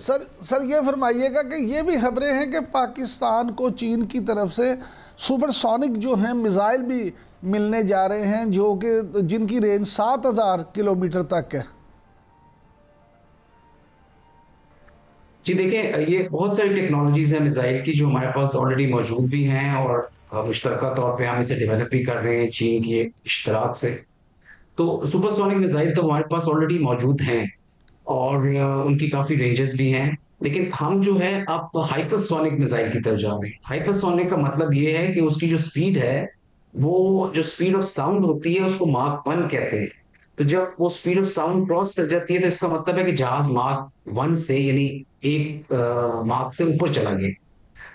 Sir ये फरमाइएगा कि ये भी खबरें हैं कि पाकिस्तान को चीन की तरफ से सुपरसोनिक जो हैं मिसाइल भी मिलने जा रहे हैं, जो कि जिनकी रेंज 7000 किलोमीटर तक है। जी देखें, ये बहुत सारी टेक्नोलॉजीज हैं मिसाइल की जो हमारे पास ऑलरेडी मौजूद भी हैं, और मुश्तरका तौर पे हम इसे डेवलप भी कर रहे हैं चीन की इश्तराक से। तो सुपरसोनिक मिसाइल तो हमारे पास ऑलरेडी मौजूद हैं, और उनकी काफी रेंजेस भी हैं। लेकिन हम जो है अब हाइपरसोनिक मिसाइल की तरफ जा रहे हैं। हाइपरसोनिक का मतलब ये है कि उसकी जो स्पीड है, वो जो स्पीड ऑफ साउंड होती है उसको माक 1 कहते हैं। तो जब वो स्पीड ऑफ साउंड क्रॉस कर जाती है तो इसका मतलब है कि जहाज माक 1 से, यानी एक मार्क से ऊपर चला गया।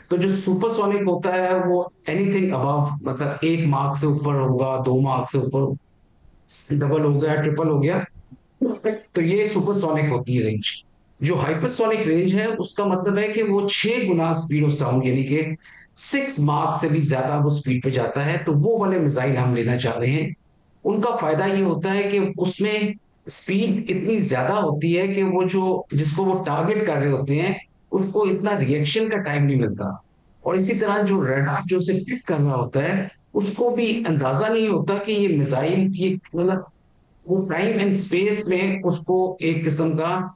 तो जो सुपरसोनिक होता है वो एनीथिंग अबव, मतलब 1 मार्क से ऊपर होगा, 2 मार्क से ऊपर, डबल हो गया, ट्रिपल हो गया, तो ये सुपरसोनिक होती है रेंज। जो हाइपरसोनिक रेंज है उसका मतलब है कि वो 6 गुना स्पीड ऑफ साउंड, यानी कि 6 मार्क से भी ज्यादा वो स्पीड पे जाता है। तो वो वाले मिसाइल हम लेना चाह रहे हैं। उनका फायदा ये होता है कि उसमें स्पीड इतनी ज्यादा होती है कि वो जो जिसको वो टारगेट कर रहे होते हैं उसको इतना रिएक्शन का टाइम नहीं मिलता। और इसी तरह जो रडार जो उसे पिक कर रहा होता है उसको भी अंदाजा नहीं होता कि ये मिसाइल, ये मतलब वो टाइम एंड स्पेस में उसको एक किस्म का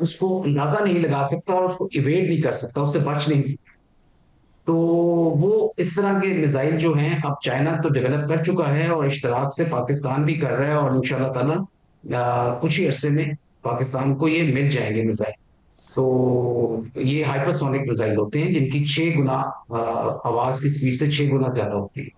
उसको अंदाजा नहीं लगा सकता, और उसको इवेड नहीं कर सकता, उससे बच नहीं सकता। तो वो इस तरह के मिसाइल जो हैं अब चाइना तो डेवलप कर चुका है, और इश्तराक से पाकिस्तान भी कर रहा है, और इंशाल्लाह ताला कुछ ही अरसे में पाकिस्तान को ये मिल जाएंगे मिसाइल। तो ये हाइपरसोनिक मिसाइल होते हैं जिनकी 6 गुना आवाज की स्पीड से 6 गुना ज्यादा होती है।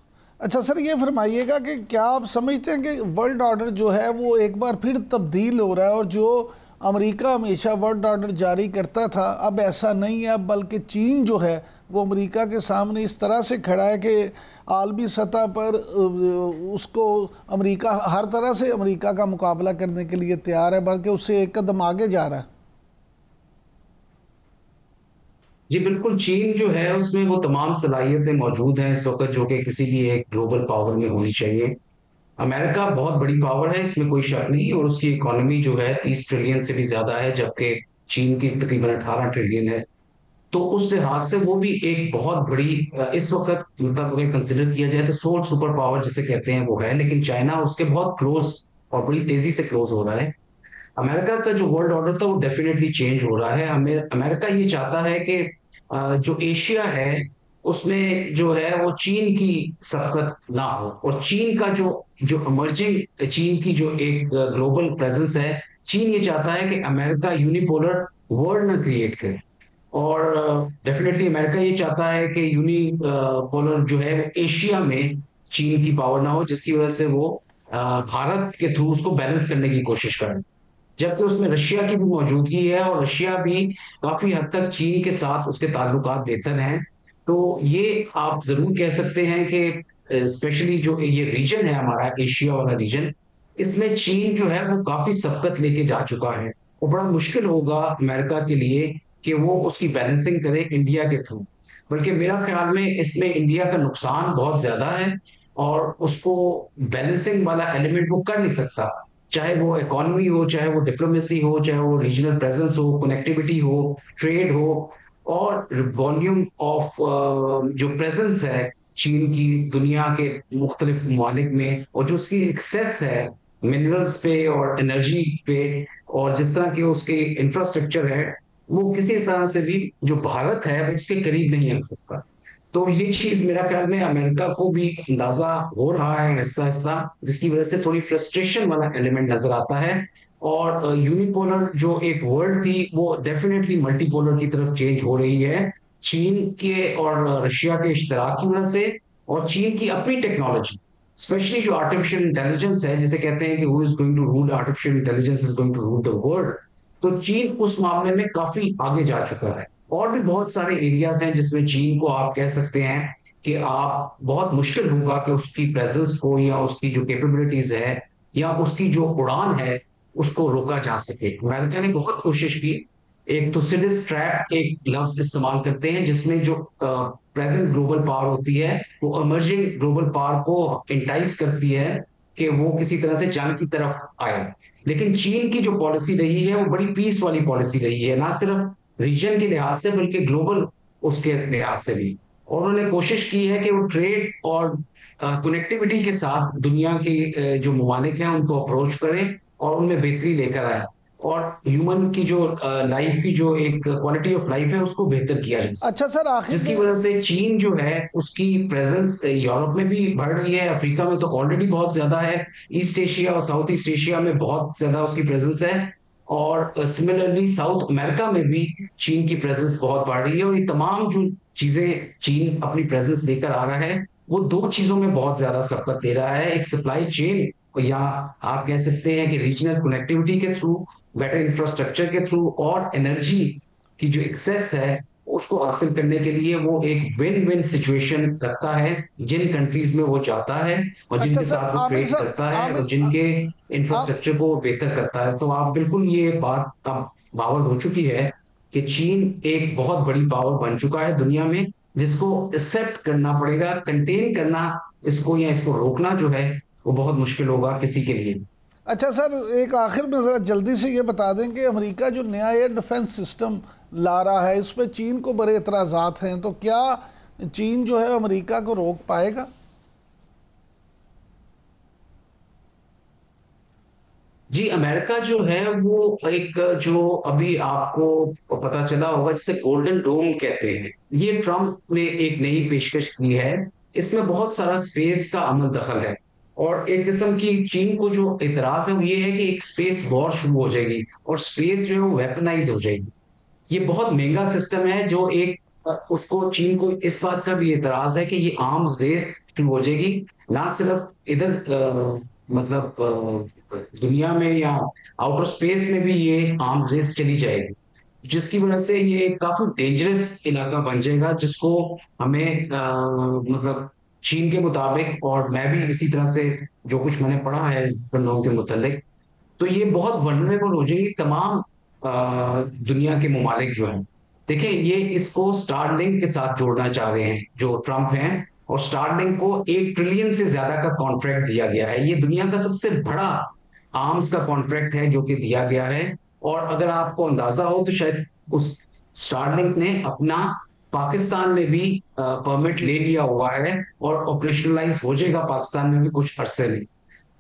अच्छा सर, ये फरमाइएगा कि क्या आप समझते हैं कि वर्ल्ड ऑर्डर जो है वो एक बार फिर तब्दील हो रहा है, और जो अमेरिका हमेशा वर्ल्ड ऑर्डर जारी करता था अब ऐसा नहीं है, बल्कि चीन जो है वो अमेरिका के सामने इस तरह से खड़ा है कि आलमी सतह पर उसको अमेरिका हर तरह से अमेरिका का मुकाबला करने के लिए तैयार है, बल्कि उससे एक कदम आगे जा रहा है। जी बिल्कुल, चीन जो है उसमें वो तमाम सलाहियतें मौजूद हैं इस वक्त जो कि किसी भी एक ग्लोबल पावर में होनी चाहिए। अमेरिका बहुत बड़ी पावर है, इसमें कोई शक नहीं, और उसकी इकोनॉमी जो है 30 ट्रिलियन से भी ज्यादा है, जबकि चीन की तकरीबन 18 ट्रिलियन है। तो उस लिहाज से वो भी एक बहुत बड़ी इस वक्त, मतलब अगर कंसिडर किया जाए तो सोल सुपर पावर जिसे कहते हैं वो है। लेकिन चाइना उसके बहुत क्लोज और बड़ी तेजी से क्लोज हो रहा है। अमेरिका का जो वर्ल्ड ऑर्डर था वो डेफिनेटली चेंज हो रहा है। हमें अमेरिका ये चाहता है कि जो एशिया है उसमें जो है वो चीन की सबकत ना हो, और चीन का जो जो इमर्जिंग चीन की जो एक ग्लोबल प्रेजेंस है, चीन ये चाहता है कि अमेरिका यूनिपोलर वर्ल्ड ना क्रिएट करे। और डेफिनेटली अमेरिका ये चाहता है कि यूनिपोलर जो है वो एशिया में चीन की पावर ना हो, जिसकी वजह से वो भारत के थ्रू उसको बैलेंस करने की कोशिश करे। जबकि उसमें रशिया की भी मौजूदगी है, और रशिया भी काफी हद तक चीन के साथ उसके ताल्लुकात बेहतर हैं। तो ये आप जरूर कह सकते हैं कि स्पेशली जो ये रीजन है हमारा एशिया वाला रीजन, इसमें चीन जो है वो काफी सबकत लेके जा चुका है। वो बड़ा मुश्किल होगा अमेरिका के लिए कि वो उसकी बैलेंसिंग करे इंडिया के थ्रू। बल्कि मेरा ख्याल में इसमें इंडिया का नुकसान बहुत ज्यादा है, और उसको बैलेंसिंग वाला एलिमेंट वो कर नहीं सकता। चाहे वो इकोनॉमी हो, चाहे वो डिप्लोमेसी हो, चाहे वो रीजनल प्रेजेंस हो, कनेक्टिविटी हो, ट्रेड हो, और वॉल्यूम ऑफ जो प्रेजेंस है चीन की दुनिया के मुख्तलिफ ममालिक में, और जो उसकी एक्सेस है मिनरल्स पे और एनर्जी पे, और जिस तरह के उसके इंफ्रास्ट्रक्चर है, वो किसी तरह से भी जो भारत है वो उसके करीब नहीं आ सकता। तो ये चीज मेरा ख्याल में अमेरिका को भी अंदाजा हो रहा है आहिस्ता आहिस्ता, जिसकी वजह से थोड़ी फ्रस्ट्रेशन वाला एलिमेंट नजर आता है। और यूनिपोलर जो एक वर्ल्ड थी वो डेफिनेटली मल्टीपोलर की तरफ चेंज हो रही है, चीन के और रशिया के इश्तराक की वजह से, और चीन की अपनी टेक्नोलॉजी, स्पेशली जो आर्टिफिशियल इंटेलिजेंस है, जिसे कहते हैं कि who is going to rule artificial intelligence is going to rule the world. तो चीन उस मामले में काफी आगे जा चुका है। और भी बहुत सारे एरियाज हैं जिसमें चीन को आप कह सकते हैं कि आप बहुत मुश्किल होगा कि उसकी प्रेजेंस को, या उसकी जो कैपेबिलिटीज है, या उसकी जो उड़ान है, उसको रोका जा सके। अमेरिका ने बहुत कोशिश की। एक तो सिडिस ट्रैप एक लफ्ज इस्तेमाल करते हैं जिसमें जो प्रेजेंट ग्लोबल पावर होती है वो इमर्जिंग ग्लोबल पावर को इंटाइस करती है कि वो किसी तरह से जंग की तरफ आए। लेकिन चीन की जो पॉलिसी रही है वो बड़ी पीस वाली पॉलिसी रही है, ना सिर्फ रीजन के लिहाज से बल्कि ग्लोबल उसके लिहाज से भी। और उन्होंने कोशिश की है कि वो ट्रेड और कनेक्टिविटी के साथ दुनिया के जो ममालिक हैं उनको अप्रोच करें और उनमें बेहतरी लेकर आए, और ह्यूमन की जो लाइफ की जो एक क्वालिटी ऑफ लाइफ है उसको बेहतर किया जा सके। अच्छा सर, आखिर जिसकी में वजह से चीन जो है उसकी प्रेजेंस यूरोप में भी बढ़ रही है, अफ्रीका में तो ऑलरेडी बहुत ज्यादा है, ईस्ट एशिया और साउथ ईस्ट एशिया में बहुत ज्यादा उसकी प्रेजेंस है, और सिमिलरली साउथ अमेरिका में भी चीन की प्रेजेंस बहुत बढ़ रही है। और ये तमाम जो चीजें चीन अपनी प्रेजेंस लेकर आ रहा है वो दो चीजों में बहुत ज्यादा सबकत दे रहा है, एक सप्लाई चेन या आप कह सकते हैं कि रीजनल कनेक्टिविटी के थ्रू, बेटर इंफ्रास्ट्रक्चर के थ्रू, और एनर्जी की जो एक्सेस है उसको हासिल करने के लिए वो एक विन विन सिचुएशन रखता है जिन कंट्रीज में वो जाता है और अच्छा जिनके सर, साथ वो आमिर ट्रेड सर, करता है आमिर और जिनके आप इंफ्रास्ट्रक्चर को वो बेहतर करता है। तो आप बिल्कुल ये बात अब बावर हो चुकी है कि चीन एक बहुत बड़ी पावर बन चुका है दुनिया में, जिसको एक्सेप्ट करना पड़ेगा, कंटेन करना इसको या इसको रोकना जो है वो बहुत मुश्किल होगा किसी के लिए। अच्छा सर, एक आखिर में ज़रा जल्दी से ये बता दें कि अमेरिका जो नया एयर डिफेंस सिस्टम ला रहा है इस पर चीन को बड़े एतराज़ात हैं, तो क्या चीन जो है अमेरिका को रोक पाएगा? जी, अमेरिका जो है वो एक जो अभी आपको पता चला होगा जिसे गोल्डन डोम कहते हैं, ये ट्रम्प ने एक नई पेशकश की है। इसमें बहुत सारा स्पेस का अमल दखल है, और एक किस्म की चीन को जो इतराज है वो ये है कि एक स्पेस वॉर शुरू हो जाएगी और स्पेस जो है वो वेपनाइज हो जाएगी। ये बहुत महंगा सिस्टम है जो एक उसको चीन को इस बात का भी एतराज है कि ये आर्म्स रेस शुरू हो जाएगी, ना सिर्फ इधर दुनिया में या आउटर स्पेस में भी ये आर्म्स रेस चली जाएगी, जिसकी वजह से ये काफी डेंजरस इलाका बन जाएगा, जिसको हमें मतलब चीन के मुताबिक, और मैं भी इसी तरह से जो कुछ मैंने पढ़ा है लोगों के मुतालिक, तो ये बहुत वनरेबल हो जाएगी तमाम दुनिया के ममालिक जो हैं। देखिए, ये इसको स्टारलिंक के साथ जोड़ना चाह रहे हैं जो ट्रम्प हैं, और स्टारलिंक को 1 ट्रिलियन से ज्यादा का कॉन्ट्रैक्ट दिया गया है। ये दुनिया का सबसे बड़ा आर्म्स का कॉन्ट्रैक्ट है जो कि दिया गया है। और अगर आपको अंदाजा हो तो शायद उस स्टारलिंक ने अपना पाकिस्तान में भी परमिट ले लिया हुआ है और ऑपरेशनलाइज हो जाएगा पाकिस्तान में भी कुछ अरसे में।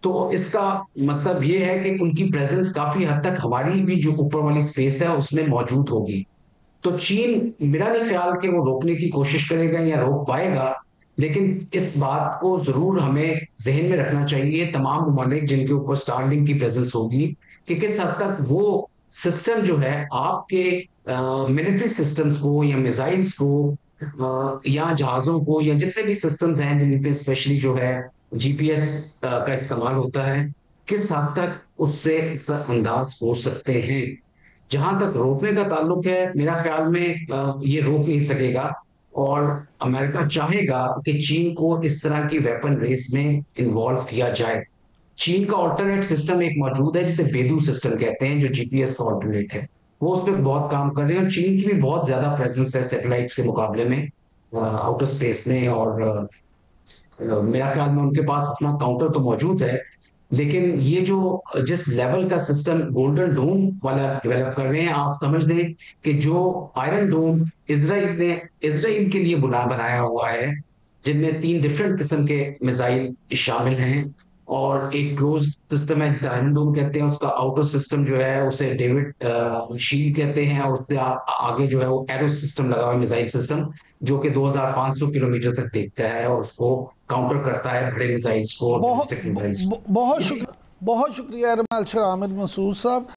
तो इसका मतलब ये है कि उनकी प्रेजेंस काफी हद तक हमारी भी जो ऊपर वाली स्पेस है उसमें मौजूद होगी। तो चीन, मेरा नहीं ख्याल कि वो रोकने की कोशिश करेगा या रोक पाएगा, लेकिन इस बात को जरूर हमें जहन में रखना चाहिए तमाम ममालिक जिनके ऊपर स्टारलिंक की प्रेजेंस होगी, कि किस हद तक वो सिस्टम जो है आपके मिलिट्री सिस्टम्स को या मिसाइल्स को या जहाजों को या जितने भी सिस्टम्स हैं जिन पे स्पेशली जो है जीपीएस का इस्तेमाल होता है, किस हद तक उससे अंदाज हो सकते हैं। जहां तक रोकने का ताल्लुक है, मेरा ख्याल में ये रोक नहीं सकेगा, और अमेरिका चाहेगा कि चीन को इस तरह की वेपन रेस में इन्वॉल्व किया जाए। चीन का ऑल्टरनेट सिस्टम एक मौजूद है जिसे बेदू सिस्टम कहते हैं, जो जीपीएस का ऑल्टरनेट है, वो उस पर बहुत काम कर रहे हैं। और चीन की भी बहुत ज्यादा प्रेजेंस है सैटेलाइट्स के मुकाबले में आउटर स्पेस में, और मेरा ख्याल में उनके पास अपना काउंटर तो मौजूद है, लेकिन ये जो जिस लेवल का सिस्टम गोल्डन डोम वाला डेवलप कर रहे हैं, आप समझ लें कि जो आयरन डोम इसराइल के लिए बनाया हुआ है, जिनमें 3 डिफरेंट किस्म के मिसाइल शामिल हैं, और एक क्लोज सिस्टम है जिसे आयरन डोम कहते हैं, उसका आउटर सिस्टम जो है उसे डेविड शील्ड कहते हैं, और उससे आगे जो है वो एरो सिस्टम लगा हुआ है, मिसाइल सिस्टम, जो कि 2500 किलोमीटर तक देखता है और उसको काउंटर करता है बड़े मिसाइल्स को, बहुत बैलिस्टिक मिसाइल्स को। बहुत शुक्रिया एरमाल आमिर मसूद साहब।